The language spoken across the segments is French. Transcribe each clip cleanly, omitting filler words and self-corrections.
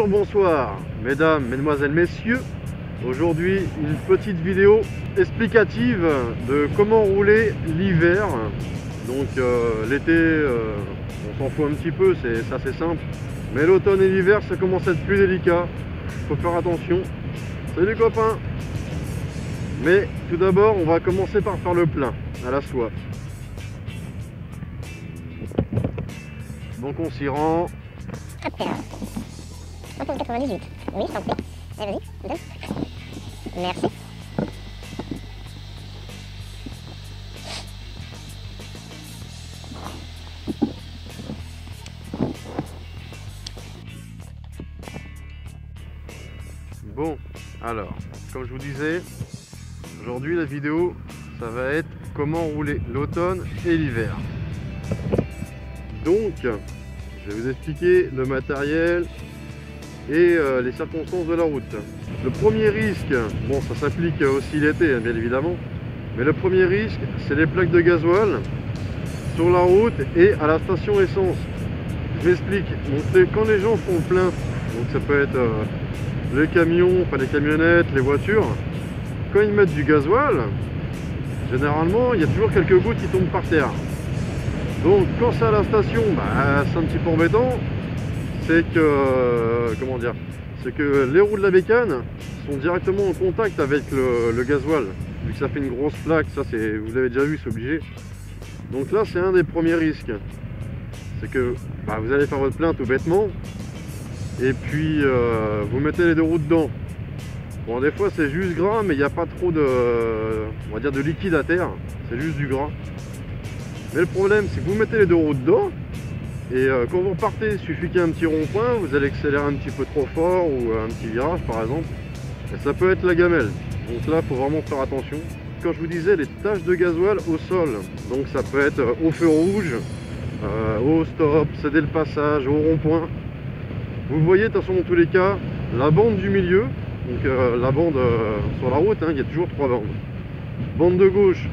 bonsoir, mesdames, mesdemoiselles, messieurs. Aujourd'hui, une petite vidéo explicative de comment rouler l'hiver. Donc l'été, on s'en fout un petit peu, c'est assez simple. Mais l'automne et l'hiver, ça commence à être plus délicat. Faut faire attention. Salut copains. Mais tout d'abord, on va commencer par faire le plein à la soif. Donc on s'y rend. 98. Oui, je t'en prie. Allez, vas-y, donne. Merci. Bon, alors, comme je vous disais, aujourd'hui la vidéo, ça va être comment rouler l'automne et l'hiver. Donc, je vais vous expliquer le matériel et les circonstances de la route. Le premier risque, bon ça s'applique aussi l'été bien évidemment, mais le premier risque c'est les plaques de gasoil sur la route et à la station essence. Je m'explique, donc quand les gens font le plein, donc ça peut être les camions, enfin les camionnettes, les voitures, quand ils mettent du gasoil, généralement il y a toujours quelques gouttes qui tombent par terre. Donc quand c'est à la station, bah, c'est un petit peu embêtant. C'est que, comment dire, c'est que les roues de la bécane sont directement en contact avec le gasoil. Vu que ça fait une grosse plaque, ça c'est, vous l'avez déjà vu, c'est obligé. Donc là c'est un des premiers risques. C'est que bah, vous allez faire votre plein tout bêtement. Et puis vous mettez les deux roues dedans. Bon des fois c'est juste gras, mais il n'y a pas trop de, on va dire, de liquide à terre. C'est juste du gras. Mais le problème c'est que vous mettez les deux roues dedans. Et quand vous repartez, il suffit qu'il y ait un petit rond-point, vous allez accélérer un petit peu trop fort ou un petit virage par exemple, et ça peut être la gamelle. Donc là, il faut vraiment faire attention. Quand je vous disais les taches de gasoil au sol, donc ça peut être au feu rouge, au stop, céder le passage, au rond-point. Vous voyez, de toute façon, dans tous les cas, la bande du milieu, donc la bande sur la route, hein, il y a toujours trois bandes. Bande de gauche,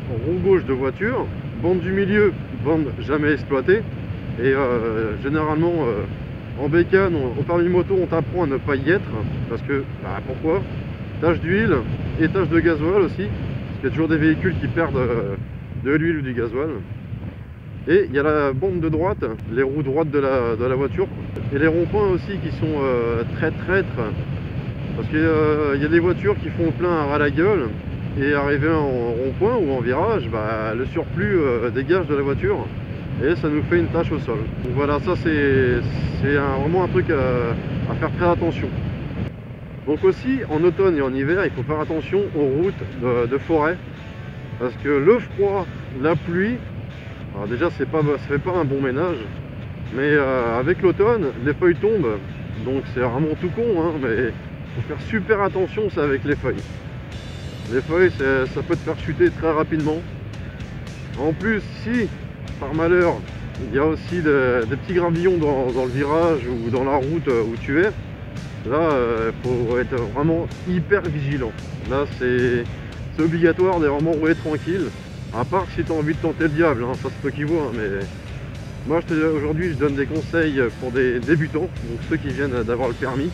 roue gauche de voiture, bande du milieu, bande jamais exploitée. Et généralement en bécane, au permis moto, on t'apprend à ne pas y être. Parce que, bah, pourquoi? Tache d'huile et tache de gasoil aussi. Parce qu'il y a toujours des véhicules qui perdent de l'huile ou du gasoil. Et il y a la bande de droite, les roues droites de la voiture. Et les ronds-points aussi qui sont très traîtres. Parce qu'il y a des voitures qui font plein à ras la gueule. Et arrivé en rond-point ou en virage, bah, le surplus dégage de la voiture. Et ça nous fait une tache au sol. Donc voilà, ça c'est vraiment un truc à faire très attention. Donc aussi en automne et en hiver, il faut faire attention aux routes de forêt, parce que le froid, la pluie, alors déjà ça fait pas un bon ménage, mais avec l'automne les feuilles tombent, donc c'est vraiment tout con, hein, mais il faut faire super attention, c'est avec les feuilles. Les feuilles, ça peut te faire chuter très rapidement. En plus, si par malheur, il y a aussi des petits gravillons dans le virage ou dans la route où tu es. Là, il faut être vraiment hyper vigilant. Là, c'est obligatoire de vraiment rouler tranquille. À part si tu as envie de tenter le diable, hein, ça c'est toi qui vois. Hein, mais moi, aujourd'hui, je donne des conseils pour des débutants, donc ceux qui viennent d'avoir le permis.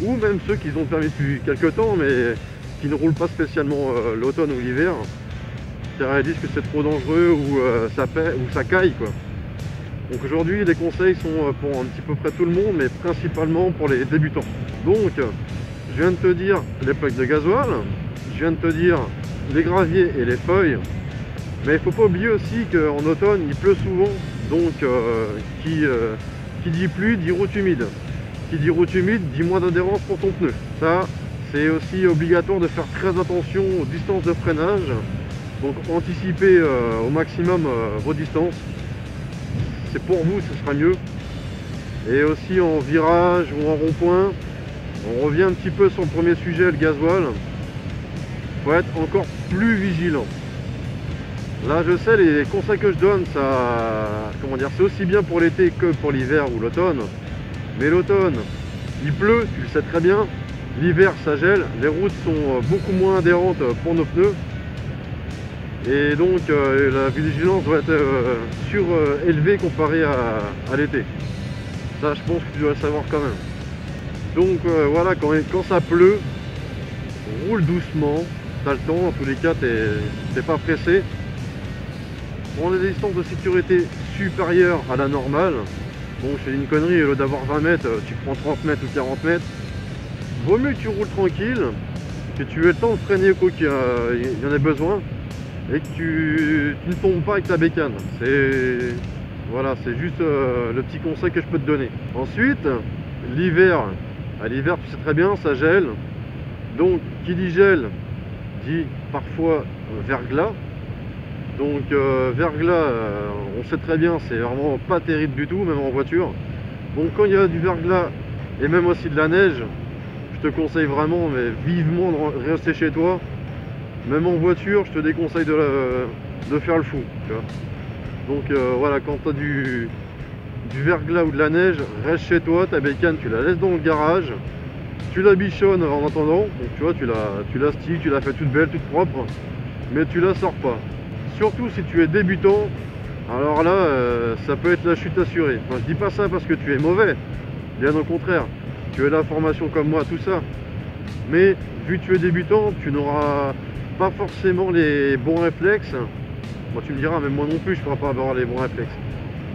Ou même ceux qui ont le permis depuis quelques temps, mais qui ne roulent pas spécialement l'automne ou l'hiver. Ils disent que c'est trop dangereux ou ça caille quoi. Donc aujourd'hui les conseils sont pour un petit peu près tout le monde, mais principalement pour les débutants. Donc je viens de te dire les plaques de gasoil, je viens de te dire les graviers et les feuilles, mais il faut pas oublier aussi qu'en automne il pleut souvent, donc qui dit pluie dit route humide, qui dit route humide dit moins d'adhérence pour ton pneu. Ça c'est aussi obligatoire de faire très attention aux distances de freinage. Donc anticipez au maximum vos distances, c'est pour vous, ce sera mieux. Et aussi en virage ou en rond-point, on revient un petit peu sur le premier sujet, le gasoil. Il faut être encore plus vigilant. Là je sais, les conseils que je donne, ça, comment dire, c'est aussi bien pour l'été que pour l'hiver ou l'automne. Mais l'automne, il pleut, tu le sais très bien. L'hiver ça gèle, les routes sont beaucoup moins adhérentes pour nos pneus. Et donc la vigilance doit être surélevée comparée à l'été. Ça je pense que tu dois le savoir quand même. Donc voilà, quand ça pleut, roule doucement, t'as le temps, en tous les cas t'es pas pressé. On a des distances de sécurité supérieures à la normale. Bon, je fais une connerie, au lieu d'avoir 20 mètres, tu prends 30 mètres ou 40 mètres. Vaut mieux que tu roules tranquille, que tu aies le temps de freiner quoi qu'il y en ait besoin, et que tu ne tombes pas avec ta bécane. Voilà, c'est juste le petit conseil que je peux te donner. Ensuite, l'hiver. À l'hiver, tu sais très bien, ça gèle. Donc, qui dit gel, dit parfois verglas. Donc, verglas, on sait très bien, c'est vraiment pas terrible du tout, même en voiture. Donc, quand il y a du verglas et même aussi de la neige, je te conseille vraiment, mais vivement, de rester chez toi. Même en voiture, je te déconseille de faire le fou. Tu vois. Donc, voilà, quand tu as du verglas ou de la neige, reste chez toi, ta bécane, tu la laisses dans le garage. Tu la bichonnes en attendant, donc tu vois, tu la stilles, tu la fais toute belle, toute propre, mais tu la sors pas. Surtout si tu es débutant, alors là, ça peut être la chute assurée. Enfin, je dis pas ça parce que tu es mauvais, bien au contraire. Tu as la formation comme moi, tout ça. Mais vu que tu es débutant, tu n'auras pas forcément les bons réflexes. Bon, tu me diras, même moi non plus, je ne pourrai pas avoir les bons réflexes.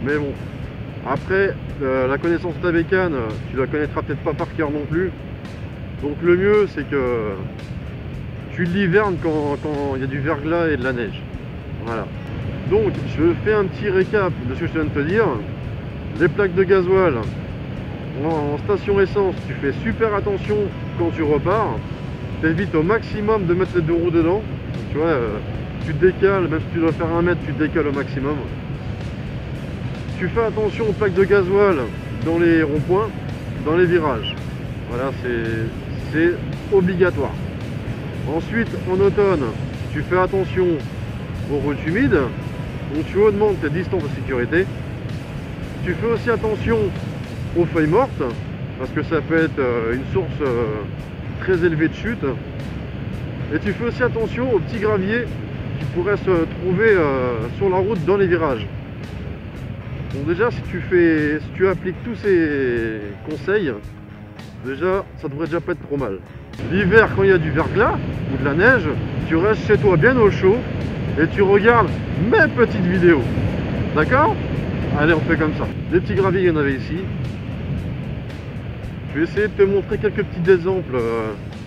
Mais bon, après, la connaissance de ta bécane, tu la connaîtras peut-être pas par cœur non plus. Donc le mieux, c'est que tu l'hivernes quand il y a du verglas et de la neige. Voilà. Donc, je fais un petit récap de ce que je viens de te dire. Les plaques de gasoil, en station essence, tu fais super attention quand tu repars. Tu évites au maximum de mettre les deux roues dedans. Tu vois, tu te décales, même si tu dois faire 1 mètre, tu te décales au maximum. Tu fais attention aux plaques de gasoil dans les ronds-points, dans les virages. Voilà, c'est obligatoire. Ensuite, en automne, tu fais attention aux routes humides, donc tu augmentes tes distances de sécurité. Tu fais aussi attention aux feuilles mortes, parce que ça peut être une source très élevée de chute. Et tu fais aussi attention aux petits graviers qui pourraient se trouver sur la route dans les virages. Donc déjà, si tu appliques tous ces conseils, déjà, ça devrait déjà pas être trop mal. L'hiver, quand il y a du verglas ou de la neige, tu restes chez toi bien au chaud et tu regardes mes petites vidéos. D'accord? Allez, on fait comme ça. Des petits graviers, il y en avait ici. Je vais essayer de te montrer quelques petits exemples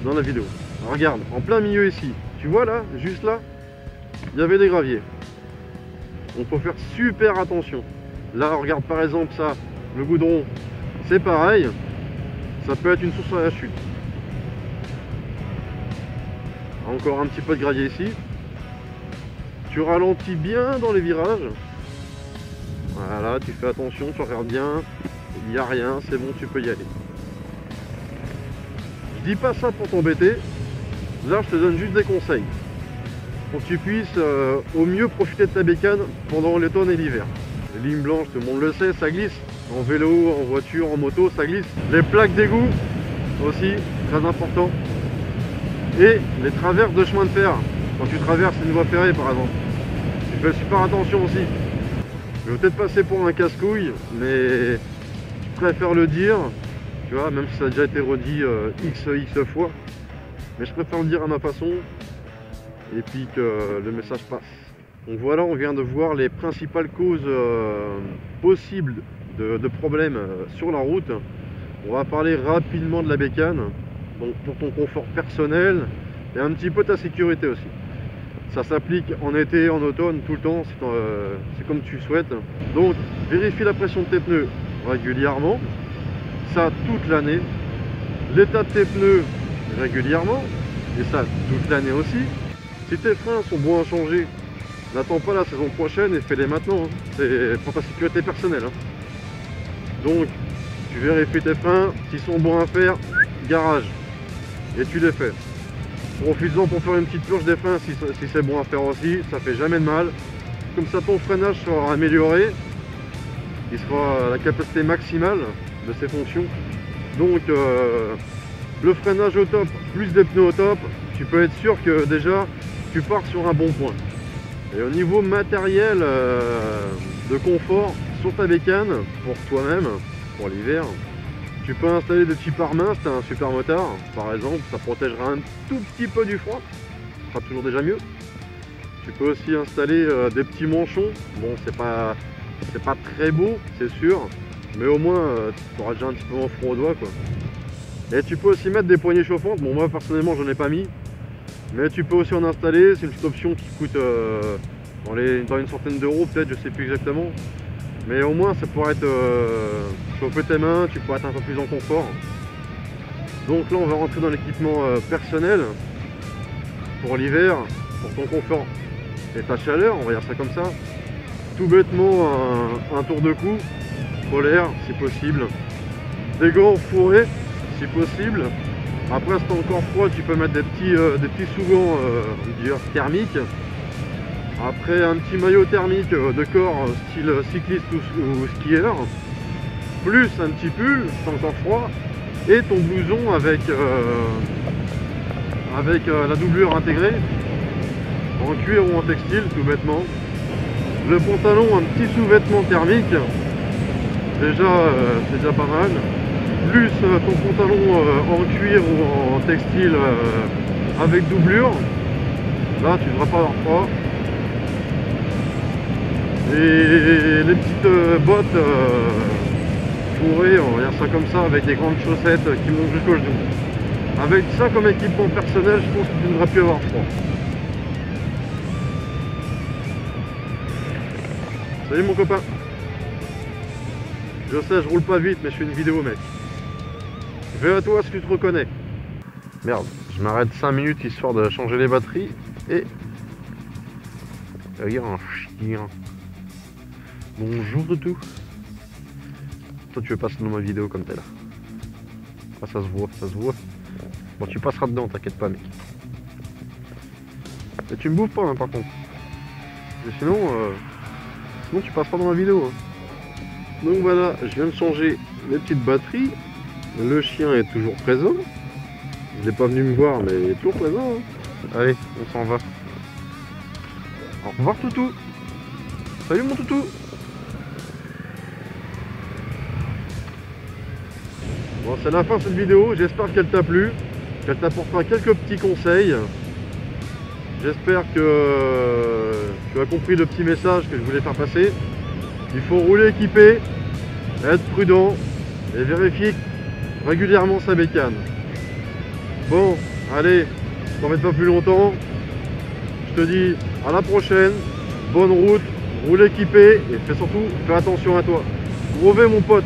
dans la vidéo. Alors, regarde, en plein milieu ici, tu vois là, juste là, il y avait des graviers. Donc il faut faire super attention. Là, regarde par exemple ça, le goudron, c'est pareil. Ça peut être une source à la chute. Encore un petit peu de gravier ici. Tu ralentis bien dans les virages. Voilà, tu fais attention, tu regardes bien. Il n'y a rien, c'est bon, tu peux y aller. Je dis pas ça pour t'embêter. Là, je te donne juste des conseils. Pour que tu puisses au mieux profiter de ta bécane pendant l'automne et l'hiver. Les lignes blanches, tout le monde le sait, ça glisse. En vélo, en voiture, en moto, ça glisse. Les plaques d'égout aussi, très important. Et les traverses de chemin de fer. Quand tu traverses une voie ferrée par exemple. Tu fais super attention aussi. Je vais peut-être passer pour un casse-couille, mais je préfère le dire. Tu vois, même si ça a déjà été redit x fois. Mais je préfère le dire à ma façon. Et puis que le message passe. Donc voilà, on vient de voir les principales causes possibles de problèmes sur la route. On va parler rapidement de la bécane, donc pour ton confort personnel et un petit peu ta sécurité aussi. Ça s'applique en été, en automne, tout le temps, c'est comme tu souhaites. Donc vérifie la pression de tes pneus régulièrement, ça toute l'année. L'état de tes pneus régulièrement, et ça toute l'année aussi. Si tes freins sont bons à changer, n'attends pas la saison prochaine et fais-les maintenant. Hein. C'est pour ta sécurité personnelle. Hein. Donc, tu vérifies tes freins. S'ils sont bons à faire, garage. Et tu les fais. Profites-en pour faire une petite purge des freins si c'est bon à faire aussi. Ça fait jamais de mal. Comme ça, ton freinage sera amélioré. Il sera à la capacité maximale de ses fonctions. Donc, le freinage au top, plus des pneus au top, tu peux être sûr que déjà, tu pars sur un bon point. Et au niveau matériel de confort sur ta bécane, pour toi-même, pour l'hiver, Tu peux installer des petits pare-mains si tu as un super motard, par exemple, ça protégera un tout petit peu du froid, ça sera toujours déjà mieux. Tu peux aussi installer des petits manchons, bon c'est pas très beau c'est sûr, mais au moins tu auras déjà un petit peu moins froid aux doigts quoi. Et tu peux aussi mettre des poignées chauffantes, bon moi personnellement j'en ai pas mis, mais tu peux aussi en installer, c'est une petite option qui coûte dans une centaine d'euros peut-être, je sais plus exactement. Mais au moins ça pourrait être chauffer tes mains, tu pourrais être un peu plus en confort. Donc là on va rentrer dans l'équipement personnel pour l'hiver, pour ton confort et ta chaleur, on va dire ça comme ça. Tout bêtement un tour de cou, polaire si possible. Des gants fourrés si possible. Après si t'as encore froid tu peux mettre des petits sous-gants thermiques. Après un petit maillot thermique de corps style cycliste ou skieur, plus un petit pull, c'est encore froid, et ton blouson avec la doublure intégrée, en cuir ou en textile tout bêtement. Le pantalon, un petit sous-vêtement thermique, déjà c'est déjà pas mal, plus ton pantalon en cuir ou en textile avec doublure, là tu devras pas avoir froid. Et les petites bottes fourrées, on va dire ça comme ça, avec des grandes chaussettes qui montent jusqu'au genou. Avec ça comme équipement personnel, je pense que tu ne devras plus avoir froid. Salut mon copain. Je sais, je roule pas vite, mais je fais une vidéo mec. Vais à toi si tu te reconnais. Merde, je m'arrête 5 minutes histoire de changer les batteries et... Il y a un chien. Bonjour de tout. Toi tu veux passer dans ma vidéo comme tel. Ah ça se voit, ça se voit. Bon tu passeras dedans, t'inquiète pas mec. Et tu me bouffes pas hein, par contre. Et sinon tu passeras dans ma vidéo. Hein. Donc voilà, je viens de changer les petites batteries. Le chien est toujours présent. Il n'est pas venu me voir mais il est toujours présent. Hein. Allez, on s'en va. Au revoir toutou. Salut mon toutou. Bon, c'est la fin de cette vidéo, j'espère qu'elle t'a plu, qu'elle t'apportera quelques petits conseils. J'espère que tu as compris le petit message que je voulais faire passer. Il faut rouler équipé, être prudent et vérifier régulièrement sa bécane. Bon, allez, je t'embête pas plus longtemps. Je te dis à la prochaine, bonne route, roule équipé et fais attention à toi. Gros V mon pote.